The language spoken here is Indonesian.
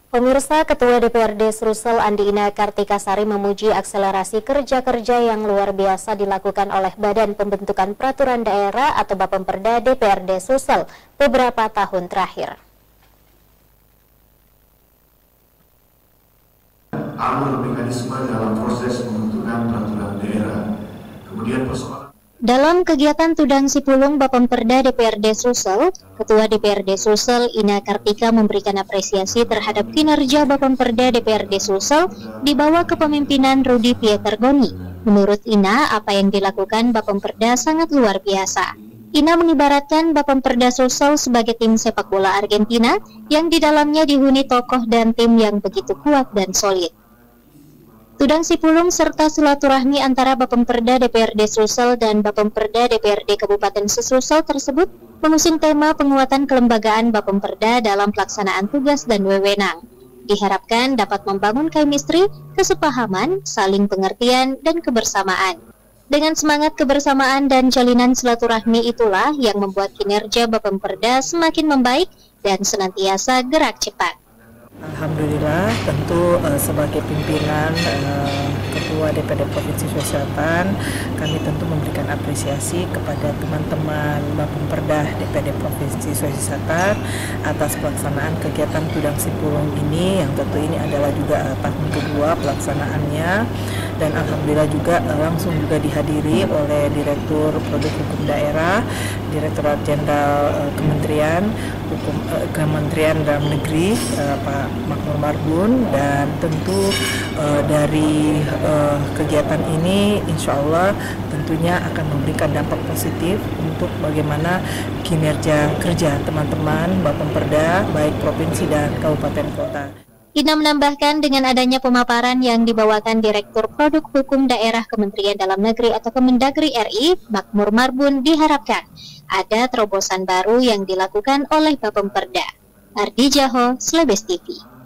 Pemirsa, Ketua DPRD Sulsel Andi Ina Kartikasari memuji akselerasi kerja-kerja yang luar biasa dilakukan oleh Badan Pembentukan Peraturan Daerah atau Bapemperda DPRD Sulsel beberapa tahun terakhir. Alur mekanisme dalam proses pembentukan peraturan daerah. Kemudian persoalan dalam kegiatan Tudang Sipulung Bapemperda DPRD Sulsel, Ketua DPRD Sulsel Ina Kartika memberikan apresiasi terhadap kinerja Bapemperda DPRD Sulsel di bawah kepemimpinan Rudi Pietergoni. Menurut Ina, apa yang dilakukan Bapemperda sangat luar biasa. Ina mengibaratkan Bapemperda Sulsel sebagai tim sepak bola Argentina yang di dalamnya dihuni tokoh dan tim yang begitu kuat dan solid. Tudang Sipulung serta silaturahmi antara Bapemperda DPRD Sulsel dan Bapemperda DPRD Kabupaten Sulsel tersebut mengusung tema penguatan kelembagaan Bapemperda dalam pelaksanaan tugas dan wewenang. Diharapkan dapat membangun chemistry, kesepahaman, saling pengertian, dan kebersamaan. Dengan semangat kebersamaan dan jalinan silaturahmi itulah yang membuat kinerja Bapemperda semakin membaik dan senantiasa gerak cepat. Alhamdulillah, tentu sebagai pimpinan Ketua DPRD Provinsi Sulawesi Selatan, kami tentu memberikan apresiasi kepada teman-teman Bapemperda DPRD Provinsi Sulawesi Selatan atas pelaksanaan kegiatan Tudang Sipulung ini, yang tentu ini adalah juga tahun kedua pelaksanaannya, dan alhamdulillah juga langsung juga dihadiri oleh Direktur Produk Hukum Daerah, Direktorat Jenderal Kementerian Dalam Negeri, Pak Makmur Marbun, dan tentu dari kegiatan ini insya Allah tentunya akan memberikan dampak positif untuk bagaimana kinerja kerja teman-teman Bapemperda baik provinsi dan kabupaten kota. Ina menambahkan dengan adanya pemaparan yang dibawakan Direktur Produk Hukum Daerah Kementerian Dalam Negeri atau Kemendagri RI, Makmur Marbun, diharapkan ada terobosan baru yang dilakukan oleh Bapemperda. Ardi Jaho, Slebes TV.